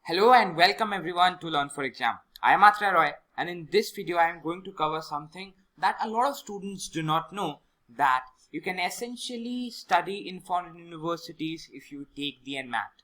Hello and welcome everyone to Learn for Exam. I am Atra Roy, and in this video I am going to cover something that a lot of students do not know, that you can essentially study in foreign universities if you take the NMAT,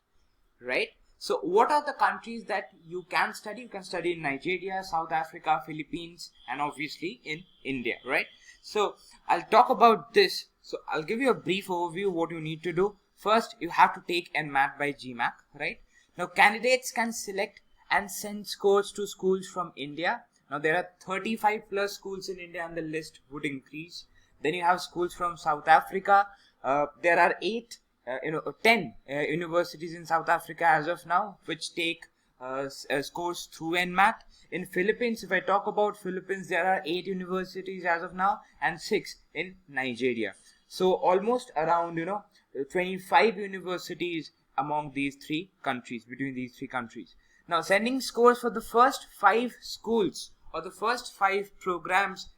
right? So what are the countries that you can study? You can study in Nigeria, South Africa, Philippines, and obviously in India, right? So I'll talk about this. So I'll give you a brief overview what you need to do. First, you have to take NMAT by GMAT, right? Now, candidates can select and send scores to schools from India. Now, there are 35 plus schools in India and the list would increase. Then you have schools from South Africa. There are 10 universities in South Africa as of now, which take scores through NMAT. In Philippines, if I talk about Philippines, there are 8 universities as of now and 6 in Nigeria. So almost around 25 universities among these three countries, between these three countries. Now, sending scores for the first 5 schools or the first 5 programs,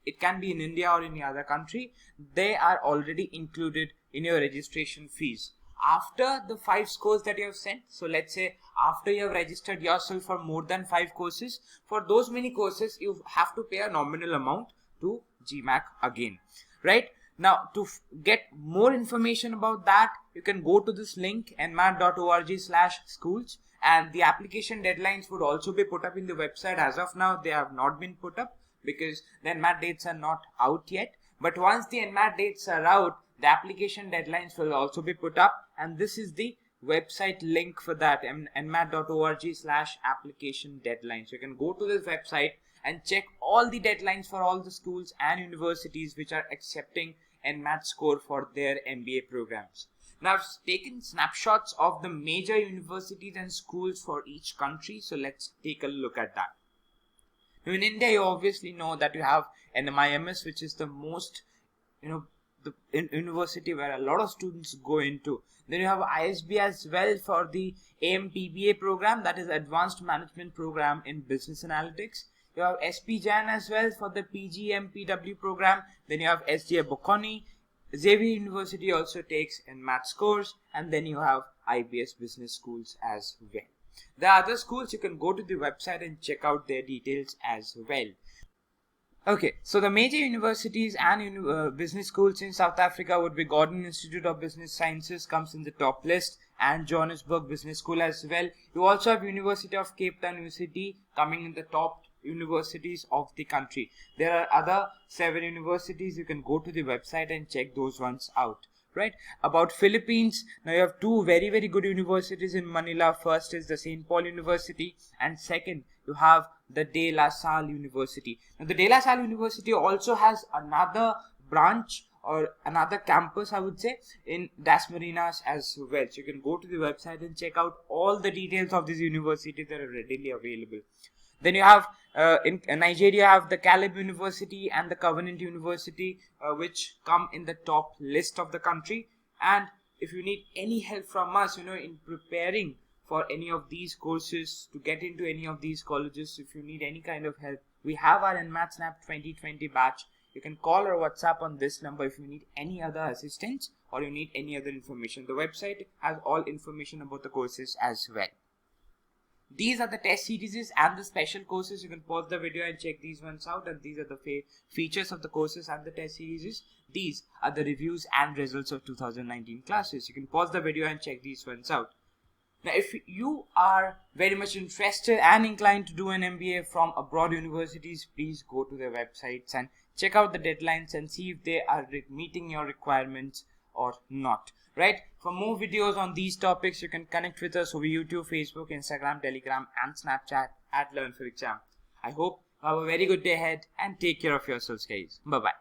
it can be in India or any other country, they are already included in your registration fees. After the 5 scores that you have sent, so let's say after you have registered yourself for more than 5 courses, for those many courses you have to pay a nominal amount to GMAT again, right? Now, to get more information about that, you can go to this link nmat.org/schools, and the application deadlines would also be put up in the website. As of now, they have not been put up because the NMAT dates are not out yet. But once the NMAT dates are out, the application deadlines will also be put up, and this is the website link for that, nmat.org/application deadlines. So you can go to this website and check all the deadlines for all the schools and universities which are accepting NMAT score for their MBA programs. Now, I've taken snapshots of the major universities and schools for each country, so let's take a look at that. Now, in India, you obviously know that you have NMIMS, which is the most, the university where a lot of students go into. Then you have ISB as well for the AMPBA program, that is Advanced Management Program in Business Analytics. You have SP Jain as well for the PGMPW program. Then you have SJ Bocconi. Xavier University also takes NMAT scores. And then you have IBS Business Schools as well. The other schools, you can go to the website and check out their details as well. Okay, so the major universities and business schools in South Africa would be Gordon Institute of Business Sciences, comes in the top list, and Johannesburg Business School as well. You also have University of Cape Town University coming in the top universities of the country. There are other 7 universities. You can go to the website and check those ones out, right? About Philippines, now you have 2 very good universities in Manila. First is the St. Paul University, and second you have the De La Salle University. Now the De La Salle University also has another branch or another campus, I would say, in Das Marinas as well. So you can go to the website and check out all the details of these universities that are readily available. Then you have in Nigeria, you have the Caleb University and the Covenant University, which come in the top list of the country. And if you need any help from us, in preparing for any of these courses, to get into any of these colleges, if you need any kind of help, we have our NMAT Snap 2020 batch. You can call or WhatsApp on this number if you need any other assistance or you need any other information. The website has all information about the courses as well. These are the test series and the special courses. You can pause the video and check these ones out, and these are the features of the courses and the test series. These are the reviews and results of 2019 classes. You can pause the video and check these ones out. Now, if you are very much interested and inclined to do an MBA from abroad universities, please go to their websites and check out the deadlines and see if they are meeting your requirements or not, right? For more videos on these topics, you can connect with us over YouTube, Facebook, Instagram, Telegram, and Snapchat at Learn for Exam. I hope you have a very good day ahead and take care of yourselves, guys. Bye-bye.